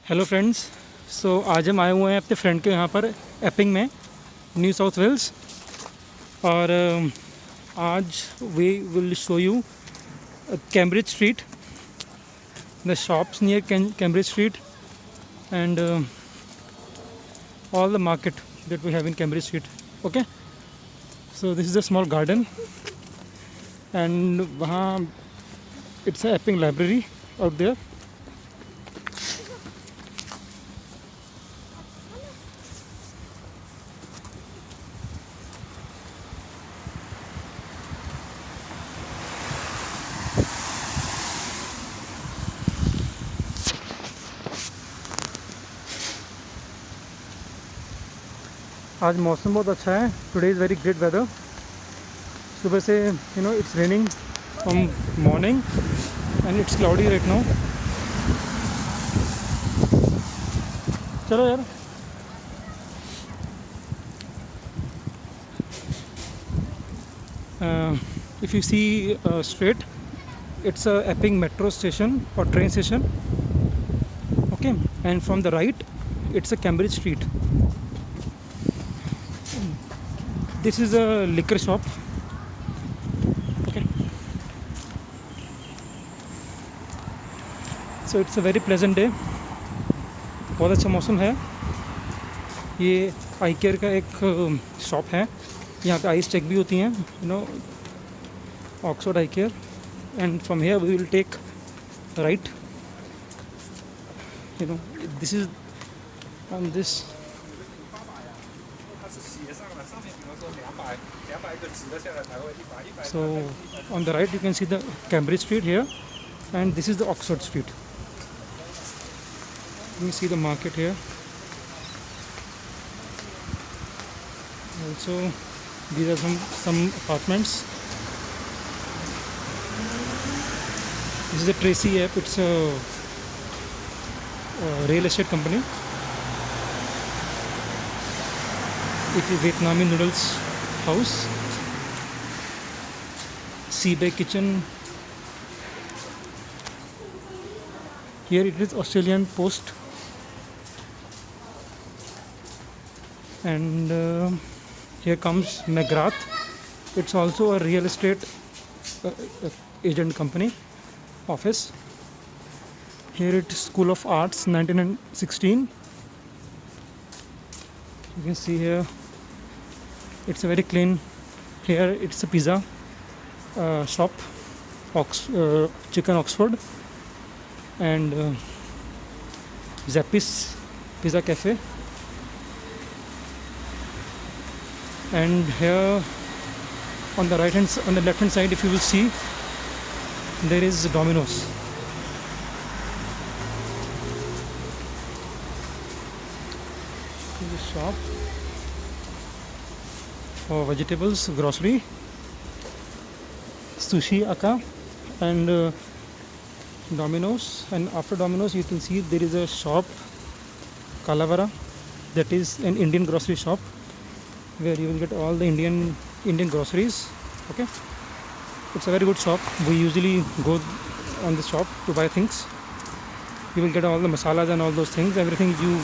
Hello friends. आज हम आए हुए हैं अपने फ्रेंड के यहाँ पर एपिंग में, न्यू साउथ वेल्स। और आज we will show you Cambridge street, the shops near Cambridge street and all the market that we have in Cambridge Street. Okay, so this is a small garden and वहाँ it's a Epping library out there. आज मौसम बहुत अच्छा है। Today is very great weather. सुबह से it's raining from morning and it's cloudy right now. चलो यार, if you see straight, it's a Epping metro station or train station. Okay, and from the right it's a Cambridge Street. This is a liquor shop. Okay, so it's a very pleasant day. बहुत अच्छा मौसम है। ये आई care का एक shop है। यहाँ पे आइस चेक भी होती हैं, Oxford eye care. And from here we will take right. This is on this. So on the right you can see the Cambridge Street here, and this is the Oxford Street. You can see the market here. Also these are some apartments. This is the Tracy app. It's a real estate company. It is Vietnamese noodles house, Seabay kitchen. Here it is Australian Post, and here comes McGrath. It's also a real estate agent company office. Here it is School of Arts 1916. You can see here it's a very clean. Here it's a pizza shop, Chicken Oxford, and Zappis Pizza Cafe. And here on the left hand side, if you will see, there is Domino's. This is a shop for vegetables, grocery, Sushi Aka, and Domino's. And after Domino's you can see there is a shop, Kalavara, that is an Indian grocery shop where you will get all the Indian groceries. Okay, it's a very good shop. We usually go on this shop to buy things. You will get all the masalas and all those things, everything you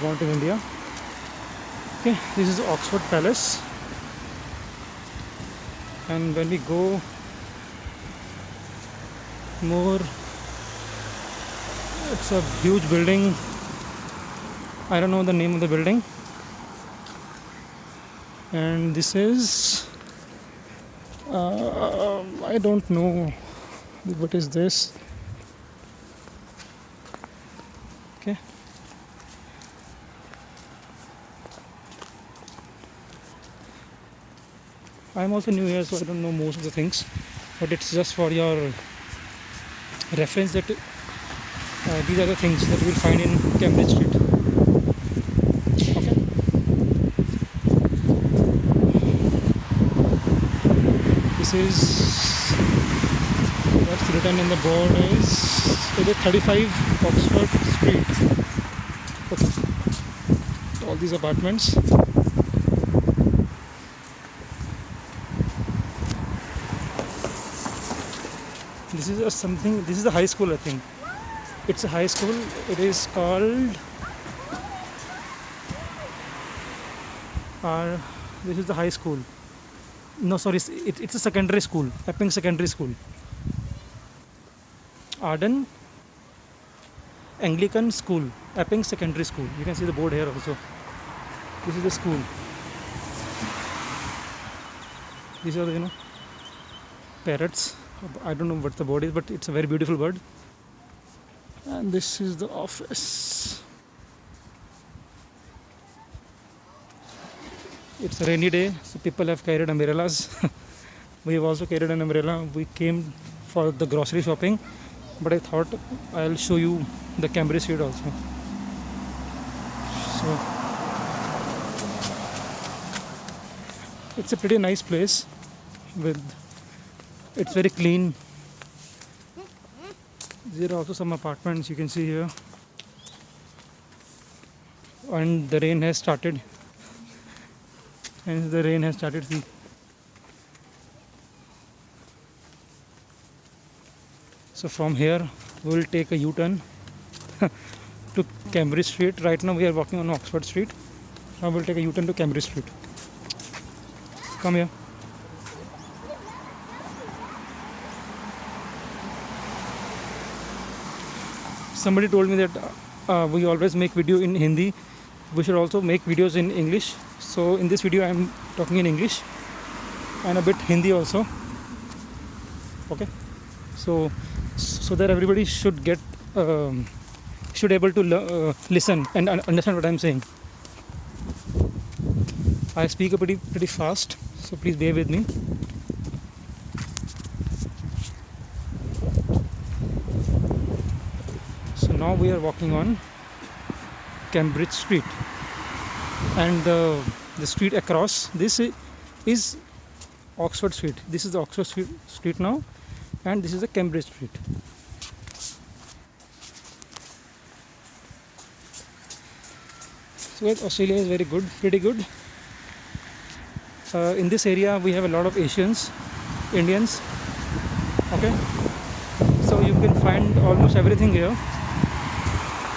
want in India. Okay, this is Oxford Palace, and when we go more, it's a huge building. I don't know the name of the building. And this is I don't know what is this. Okay, I'm also new here, so I don't know most of the things, but it's just for your reference that these are the things that you will find in Cambridge Street. Okay, this is what's written in the board is it is 35 Oxford Street. Okay, all these apartments. This is a something. This is a high school, I think. It's a high school. It is called. Uh, this is the high school. No, sorry, it's a secondary school. Epping Secondary School. Arden Anglican School. Epping Secondary School. You can see the board here also. This is the school. These are the parrots. I don't know what the bird is, but it's a very beautiful bird. And this is the office. It's a rainy day, so people have carried umbrellas. We have also carried an umbrella. We came for the grocery shopping, but I thought I'll show you the Cambridge Street also. So it's a pretty nice place. It's very clean. There are also some apartments you can see here, and the rain has started. And the rain has started. See, so from here we will take a U-turn to Cambridge Street. Right now we are walking on Oxford Street. Now we'll take a U-turn to Cambridge Street. Come here. Somebody told me that we always make video in Hindi. We should also make videos in English. So in this video I am talking in English and a bit Hindi also. Okay, so that everybody should get should able to listen and understand what I am saying. I speak a pretty fast, so please bear with me. So now we are walking on Cambridge Street, and the street across this is Oxford Street. This is the Oxford Street now, and this is the Cambridge Street. So Australia is very good, pretty good. In this area we have a lot of Asians, Indians. Okay, so you can find almost everything here,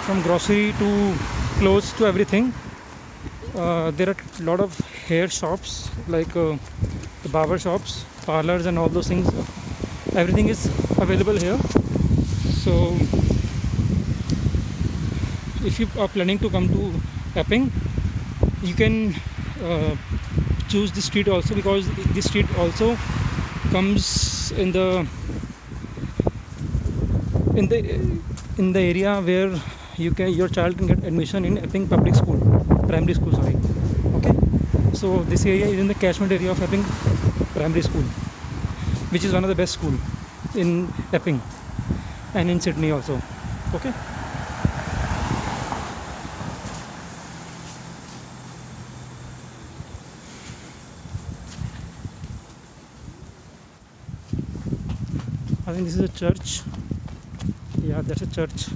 from grocery to clothes to everything. There are a lot of hair shops, like the barber shops, parlors and all those things. Everything is available here. So if you are planning to come to Epping, you can choose this street also, because this street also comes in the area where your child can get admission in Epping Public School, Primary School, sorry. Okay, so this area is in the catchment area of Epping Primary School, which is one of the best school in Epping and in Sydney also. Okay, I think this is a church. Yeah, that's a church.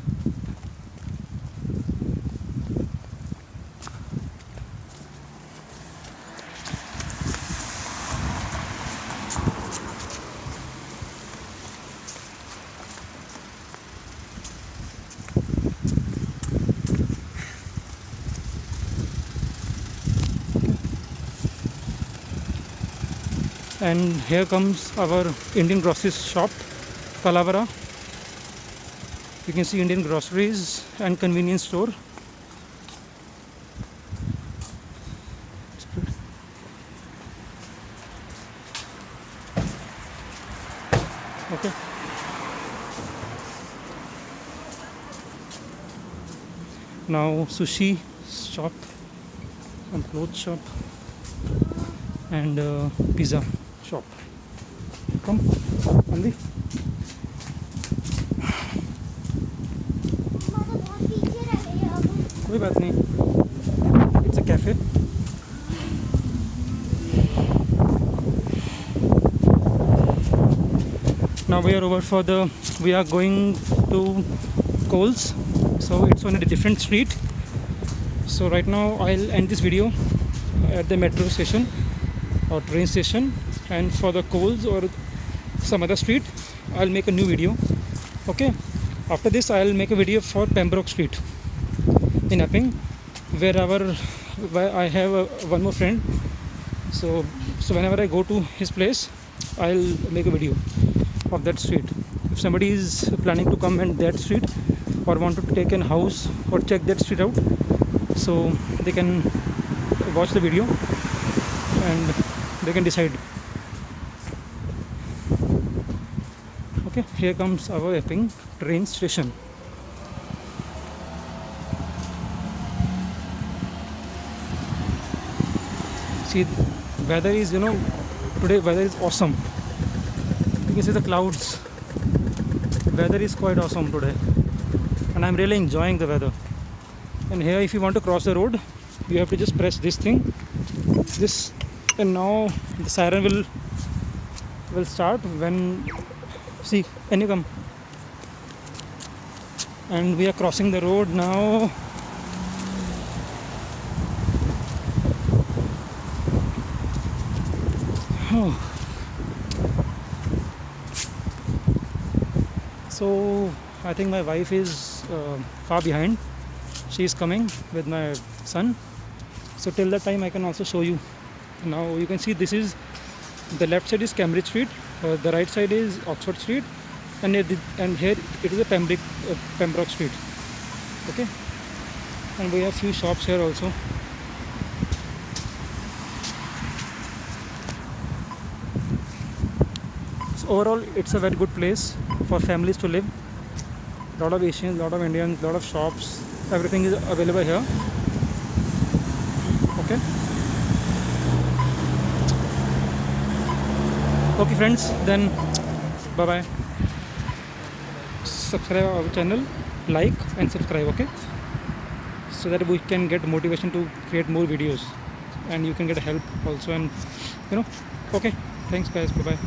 And here comes our Indian grocery shop, Kalavara. You can see Indian groceries and convenience store. Okay. Now sushi shop and clothes shop and pizza shop. Come, Andy. कोई बात नहीं. It's a cafe. Now we are going to Coles, so it's on a different street. So right now I'll end this video at the metro station or train station, and for the Coles or some other street I'll make a new video. Okay, After this, I'll make a video for Pembroke Street in Epping, where I have one more friend. So whenever I go to his place, I'll make a video of that street. If somebody is planning to come in that street or wanted to take a house or check that street out, so they can watch the video and they can decide. Okay, here comes our Epping train station. See, weather is, today weather is awesome. You can see the clouds. Weather is quite awesome today, and I'm really enjoying the weather. And here, if you want to cross the road, you have to just press this thing, and now the siren will start when. See, can you come? And we are crossing the road now. Oh. So I think my wife is far behind. She is coming with my son. So till that time I can also show you. Now you can see this is the left side is Cambridge Street, the right side is Oxford Street, and here it is a Pembroke Street. Okay, and we have few shops here also. So overall, it's a very good place for families to live. Lot of Asians, lot of Indians, lot of shops. Everything is available here. Okay. Okay, friends. Then, bye bye. Subscribe our channel, like and subscribe. Okay, so that we can get motivation to create more videos, and you can get help also. And okay. Thanks, guys. Bye bye.